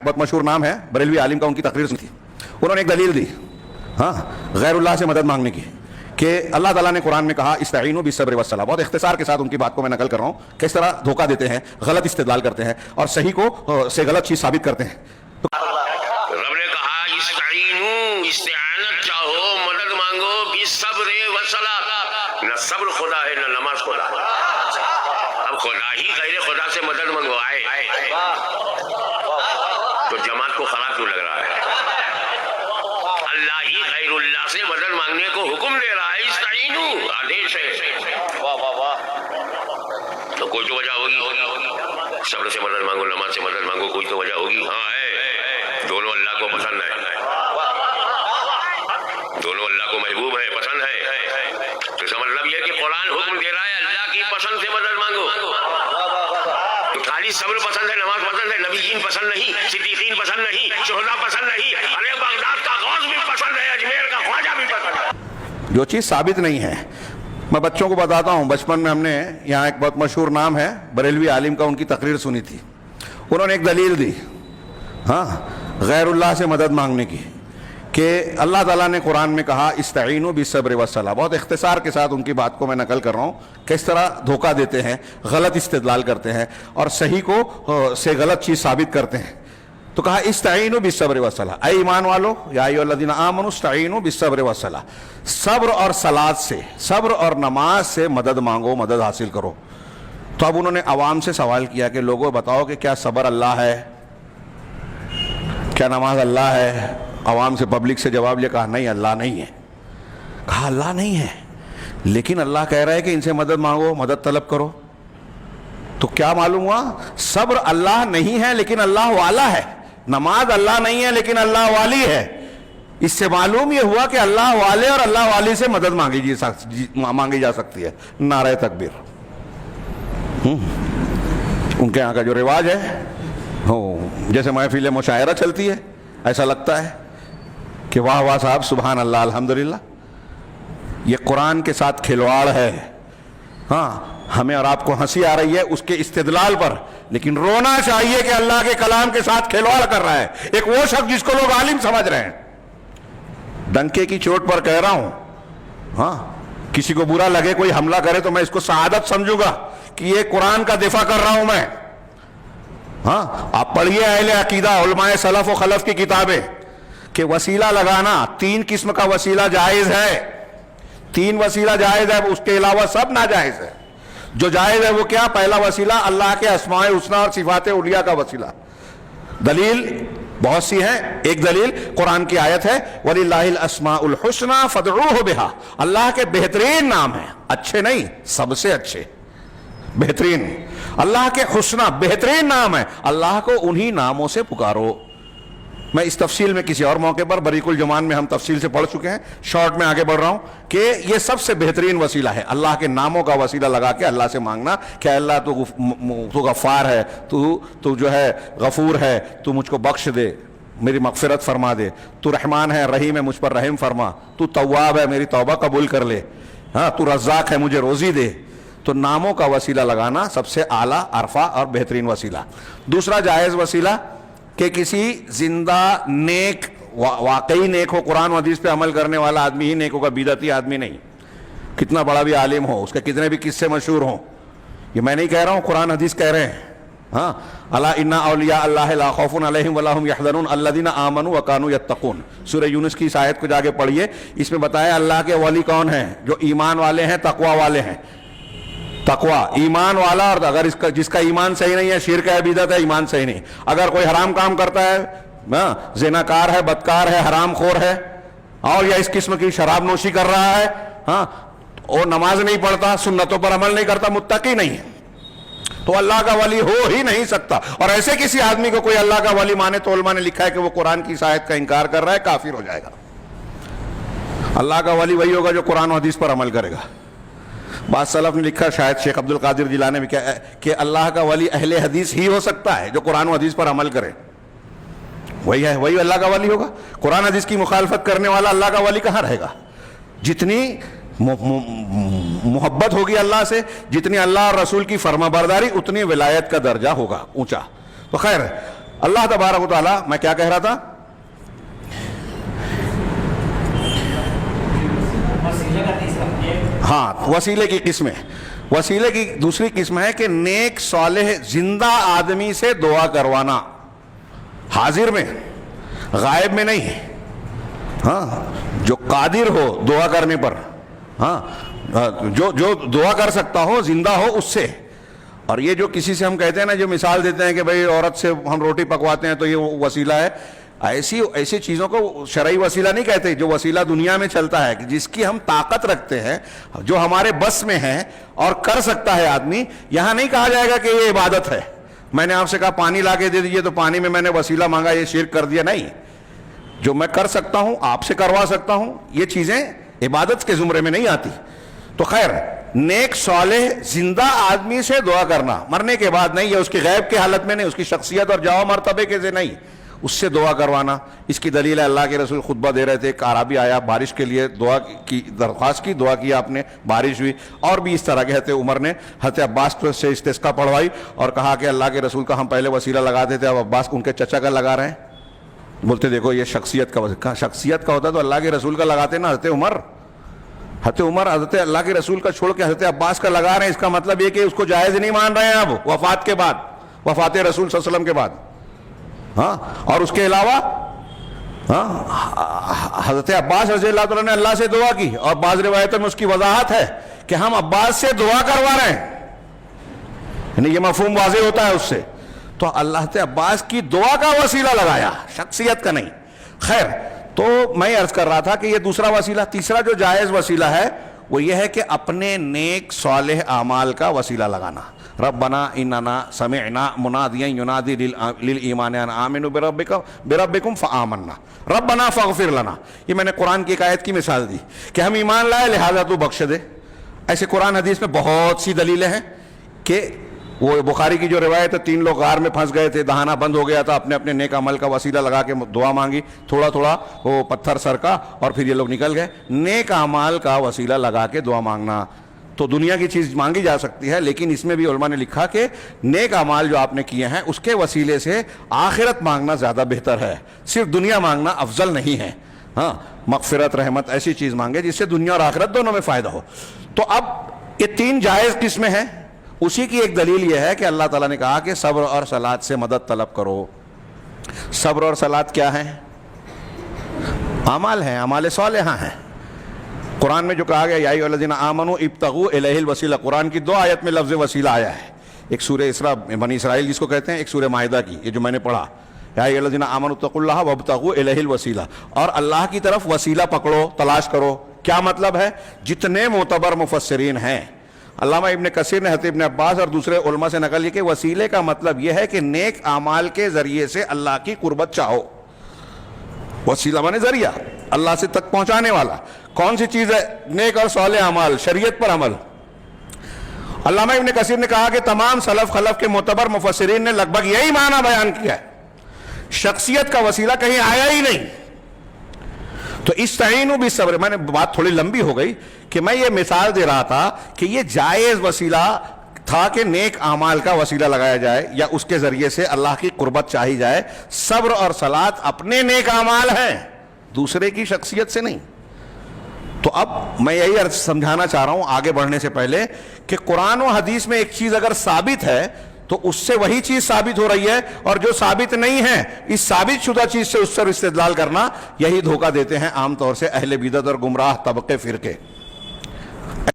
بہت مشہور نام ہے بریلوی عالم کا، ان کی تقریر سنی تھی، انہوں نے ایک دلیل دی ہاں غیر اللہ سے مدد مانگنے کی کہ اللہ تعالیٰ نے قرآن میں کہا استعینوا بالصبر والصلاۃ. بہت اختصار کے ساتھ ان کی بات کو میں نقل کر رہا ہوں، کس طرح دھوکہ دیتے ہیں، غلط استدلال کرتے ہیں اور صحیح کو سے غلط چیز ثابت کرتے ہیں. رب نے کہا استعینوا، استعانت چاہو، مدد مانگو، بالصبر والصلاۃ. نہ صبر خدا ہے نہ نماز خدا ہے. اب خدا ہی غیر خدا سے مدد منگوائے تو جماعت کو خراب کیوں لگ رہا ہے؟ اللہ ہی غیر اللہ سے مدد مانگنے کو حکم دے رہا ہے، استعینوا آدیش ہے. تو کوئی تو وجہ ہوگی، صبر سے مدد مانگو، نماز سے مدد مانگو، کوئی تو وجہ ہوگی. ہاں ہے، دونوں اللہ کو پسند ہے، دونوں اللہ کو محبوب ہے، پسند ہے. تو اس کا مطلب یہ کہ قرآن حکم دے رہا ہے اللہ کی پسند سے مدد مانگو. تو خالی صبر پسند ہے، نماز پسند ہے، نبیین پسند نہیں، صدیقین پسند نہیں، شہداء پسند نہیں، ارے بغداد کا غوث بھی پسند ہے، اجمیر کا خواجہ بھی پسند ہے. جو چیز ثابت نہیں ہے میں بچوں کو بتاتا ہوں. بچپن میں ہم نے یہاں ایک بہت مشہور نام ہے بریلوی عالم کا، ان کی تقریر سنی تھی، انہوں نے ایک دلیل دی ہاں غیر اللہ سے مدد مانگنے کی کہ اللہ تعالیٰ نے قرآن میں کہا استعینوا بالصبر والصلاۃ. بہت اختصار کے ساتھ ان کی بات کو میں نقل کر رہا ہوں، کس طرح دھوکہ دیتے ہیں، غلط استدلال کرتے ہیں اور صحیح کو سے غلط چیز ثابت کرتے ہیں. تو کہا استعینوا بالصبر والصلاۃ، اے ایمان والو یا ایھا الذین آمنوا استعینوا بالصبر والصلاۃ، صبر اور صلاۃ سے، صبر اور نماز سے مدد مانگو، مدد حاصل کرو. تو اب انہوں نے عوام سے سوال کیا کہ لوگوں بتاؤ کہ کیا صبر اللہ ہے، کیا نماز اللہ ہے؟ عوام سے، پبلک سے جواب یہ کہا نہیں، اللہ نہیں ہے. کہا اللہ نہیں ہے لیکن اللہ کہہ رہا ہے کہ ان سے مدد مانگو، مدد طلب کرو. تو کیا معلوم ہوا؟ صبر اللہ نہیں ہے لیکن اللہ والا ہے، نماز اللہ نہیں ہے لیکن اللہ والی ہے. اس سے معلوم یہ ہوا کہ اللہ والے اور اللہ والی سے مدد مانگی جا سکتی ہے. نعرہ تکبیر. ان کے یہاں کا جو رواج ہے جیسے محفل مشاعرہ چلتی ہے، ایسا لگتا ہے کہ واہ واہ صاحب سبحان اللہ الحمدللہ. یہ قرآن کے ساتھ کھلواڑ ہے. ہاں ہمیں اور آپ کو ہنسی آ رہی ہے اس کے استدلال پر، لیکن رونا چاہیے کہ اللہ کے کلام کے ساتھ کھلواڑ کر رہا ہے ایک وہ شخص جس کو لوگ عالم سمجھ رہے ہیں. ڈنکے کی چوٹ پر کہہ رہا ہوں، ہاں کسی کو برا لگے، کوئی حملہ کرے تو میں اس کو سعادت سمجھوں گا کہ یہ قرآن کا دفاع کر رہا ہوں میں. ہاں آپ پڑھیے اہل عقیدہ علماء سلف و خلف کی کتابیں کہ وسیلہ لگانا 3 قسم کا وسیلہ جائز ہے. 3 وسیلہ جائز ہے، اس کے علاوہ سب ناجائز ہے. جو جائز ہے وہ کیا؟ پہلا وسیلہ اللہ کے اسماء الحسنی اور صفات علیہ کا وسیلہ. دلیل بہت سی ہیں. ایک دلیل قرآن کی آیت ہے وَلِلَّهِ الْأَسْمَاءُ الْحُسْنَى فَادْعُوهُ بِهَا. اللہ کے بہترین نام ہیں، اچھے نہیں، سب سے اچھے، بہترین. اللہ کے حسنہ بہترین نام ہے، اللہ کو انہی ناموں سے پکارو. میں اس تفصیل میں کسی اور موقع پر بریق الجمان میں ہم تفصیل سے پڑھ چکے ہیں، شارٹ میں آگے بڑھ رہا ہوں کہ یہ سب سے بہترین وسیلہ ہے، اللہ کے ناموں کا وسیلہ لگا کے اللہ سے مانگنا کہ اللہ تو غفار ہے، تو جو ہے غفور ہے، تو مجھ کو بخش دے، میری مغفرت فرما دے، تو رحمان ہے، رحیم ہے، مجھ پر رحم فرما، تو تواب ہے، میری توبہ قبول کر لے، ہاں تو رزاق ہے، مجھے روزی دے. تو ناموں کا وسیلہ لگانا سب سے اعلیٰ، عرفہ اور بہترین وسیلہ. دوسرا جائز وسیلہ کہ کسی زندہ نیک، واقعی نیک ہو، قرآن و حدیث پہ عمل کرنے والا آدمی ہی نیک ہوگا، بدعتی آدمی نہیں. کتنا بڑا بھی عالم ہو، اس کے کتنے بھی قصے مشہور ہوں، یہ میں نہیں کہہ رہا ہوں، قرآن حدیث کہہ رہے ہیں. ہاں الا ان اولیاء اللہ لا خوف علیہم ولا هم یحزنون الذین آمنوا وکانوا یتقون. سورہ یونس کی اس آیت کو جا کے پڑھیے، اس میں بتایا اللہ کے ولی کون ہیں؟ جو ایمان والے ہیں، تقوی والے ہیں. تقوی ایمان والا، اور اگر جس کا ایمان صحیح نہیں ہے، شرک ہے، بدعت ہے، ایمان صحیح نہیں. اگر کوئی حرام کام کرتا ہے، زناکار ہے، بدکار ہے، حرام خور ہے، اور یا اس قسم کی شراب نوشی کر رہا ہے، ہاں اور نماز نہیں پڑھتا، سنتوں پر عمل نہیں کرتا، متقی نہیں ہے، تو اللہ کا ولی ہو ہی نہیں سکتا. اور ایسے کسی آدمی کو کوئی اللہ کا ولی مانے تو علماء نے لکھا ہے کہ وہ قرآن کی اس آیت کا انکار کر رہا ہے، کافر ہو جائے گا. اللہ کا ولی وہی ہوگا جو قرآن و حدیث پر عمل کرے گا. بعض سلف نے لکھا، شاید شیخ عبد القادر جیلانی میں کہ اللہ کا ولی اہل حدیث ہی ہو سکتا ہے جو قرآن و حدیث پر عمل کرے. وہی ہے، وہی اللہ کا ولی ہوگا. قرآن حدیث کی مخالفت کرنے والا اللہ کا ولی کہاں رہے گا؟ جتنی محبت ہوگی اللہ سے، جتنی اللہ اور رسول کی فرما برداری، اتنی ولایت کا درجہ ہوگا اونچا. تو خیر اللہ تبارک و تعالیٰ، میں کیا کہہ رہا تھا؟ ہاں، وسیلے کی قسمیں. وسیلے کی دوسری قسم ہے کہ نیک صالح زندہ آدمی سے دعا کروانا، حاضر میں، غائب میں نہیں. ہاں، جو قادر ہو دعا کرنے پر، ہاں، جو دعا کر سکتا ہو، زندہ ہو، اس سے. اور یہ جو کسی سے ہم کہتے ہیں نا، جو مثال دیتے ہیں کہ بھئی عورت سے ہم روٹی پکواتے ہیں تو یہ وسیلہ ہے، ایسی چیزوں کو شرعی وسیلہ نہیں کہتے. جو وسیلہ دنیا میں چلتا ہے، جس کی ہم طاقت رکھتے ہیں، جو ہمارے بس میں ہے اور کر سکتا ہے آدمی، یہاں نہیں کہا جائے گا کہ یہ عبادت ہے. میں نے آپ سے کہا پانی لا کے دے دیجئے تو پانی میں نے وسیلہ مانگا، یہ شرک کر دیا. نہیں، جو میں کر سکتا ہوں، آپ سے کروا سکتا ہوں، یہ چیزیں عبادت کے زمرے میں نہیں آتی. تو خیر، نیک صالح زندہ آدمی سے دعا کرنا، مرنے کے بعد نہیں، یا اس کی غیب کی حالت میں نہیں، اس کی شخصیت اور جاؤ مرتبے کے سے نہیں، اس سے دعا کروانا. اس کی دلیل ہے اللہ کے رسول خطبہ دے رہے تھے، ایک اعرابی آیا، بارش کے لیے دعا کی درخواست کی، دعا کی آپ نے، بارش ہوئی. اور بھی اس طرح کے حضرت عمر نے حضرت عباس سے استسقا پڑھوائی اور کہا کہ اللہ کے رسول کا ہم پہلے وسیلہ لگاتے تھے، اب عباس ان کے چچا کا لگا رہے ہیں. بولتے دیکھو یہ شخصیت کا شخصیت کا ہوتا تو اللہ کے رسول کا لگاتے نا. حضرت عمر حضرت اللہ کے رسول کا چھوڑ کے حضرت عباس کا لگا رہے ہیں. اس کا مطلب یہ کہ اس کو جائز نہیں مان رہے ہیں اب وفات کے بعد، وفات رسول صلی اللہ علیہ وسلم کے بعد. ہاں، اور اس کے علاوہ حضرت عباس رضی اللہ تعالیٰ نے اللہ سے دعا کی، اور بعض روایتوں میں اس کی وضاحت ہے کہ ہم عباس سے دعا کروا رہے ہیں، یعنی یہ مفہوم واضح ہوتا ہے اس سے. تو اللہ عباس کی دعا کا وسیلہ لگایا، شخصیت کا نہیں. خیر، تو میں عرض کر رہا تھا کہ یہ دوسرا وسیلہ. تیسرا جو جائز وسیلہ ہے وہ یہ ہے کہ اپنے نیک صالح اعمال کا وسیلہ لگانا. ربنا اننا سمعنا منادیا ینادی للایمان ان آمنوا بربکم فآمنا ربنا فاغفر لنا. یہ میں نے قرآن کی ایک آیت کی مثال دی کہ ہم ایمان لائے لہذا تو بخش دے. ایسے قرآن حدیث میں بہت سی دلیلیں ہیں کہ وہ بخاری کی جو روایت ہے، 3 لوگ غار میں پھنس گئے تھے، دہانہ بند ہو گیا تھا، اپنے اپنے نیک عمل کا وسیلہ لگا کے دعا مانگی، تھوڑا تھوڑا وہ پتھر سرکا اور پھر یہ لوگ نکل گئے. نیک اعمال کا وسیلہ لگا کے دعا مانگنا تو دنیا کی چیز مانگی جا سکتی ہے، لیکن اس میں بھی علماء نے لکھا کہ نیک اعمال جو آپ نے کیے ہیں اس کے وسیلے سے آخرت مانگنا زیادہ بہتر ہے، صرف دنیا مانگنا افضل نہیں ہے. ہاں، مغفرت، رحمت، ایسی چیز مانگے جس سے دنیا اور آخرت دونوں میں فائدہ ہو. تو اب یہ 3 جائز قسمیں ہیں. اسی کی ایک دلیل یہ ہے کہ اللہ تعالیٰ نے کہا کہ صبر اور صلات سے مدد طلب کرو. صبر اور صلات کیا ہیں؟ اعمال ہیں، اعمال صالحہ ہیں. قرآن میں جو کہا گیا یا ایھا الذین آمنوا ابتغوا الیہ الوسیلہ، قرآن کی 2 آیت میں لفظ وسیلہ آیا ہے. ایک سورہ اسراء بنی اسرائیل جس کو کہتے ہیں، ایک سورہ مائدہ کی، یہ جو میں نے پڑھا، یا ایھا الذین آمنوا اتقوا اللہ وابتغوا الیہ الوسیلہ، اور اللہ کی طرف وسیلہ پکڑو، تلاش کرو. کیا مطلب ہے؟ جتنے معتبر مفسرین ہیں، علامہ ابن کثیر نے حضرت ابن عباس اور دوسرے علماء سے نقل کی کہ وسیلے کا مطلب یہ ہے کہ نیک اعمال کے ذریعے سے اللہ کی قربت چاہو. وسیلہ مانے ذریعہ، اللہ سے تک پہنچانے والا. کون سی چیز ہے؟ نیک اور صالح اعمال، شریعت پر عمل. علامہ ابن کثیر نے کہا کہ تمام سلف خلف کے معتبر مفسرین نے لگ بھگ یہی معنی بیان کیا ہے. شخصیت کا وسیلہ کہیں آیا ہی نہیں. تو استعینوا بالصبر، میں نے بات تھوڑی لمبی ہو گئی کہ میں یہ مثال دے رہا تھا کہ یہ جائز وسیلہ تھا کہ نیک اعمال کا وسیلہ لگایا جائے یا اس کے ذریعے سے اللہ کی قربت چاہی جائے. صبر اور صلات اپنے نیک اعمال ہیں، دوسرے کی شخصیت سے نہیں. تو اب میں یہی عرض سمجھانا چاہ رہا ہوں آگے بڑھنے سے پہلے کہ قرآن و حدیث میں ایک چیز اگر ثابت ہے تو اس سے وہی چیز ثابت ہو رہی ہے، اور جو ثابت نہیں ہے اس ثابت شدہ چیز سے اس پر استدلال کرنا، یہی دھوکہ دیتے ہیں عام طور سے اہل بدعت اور گمراہ طبقے، فرقے.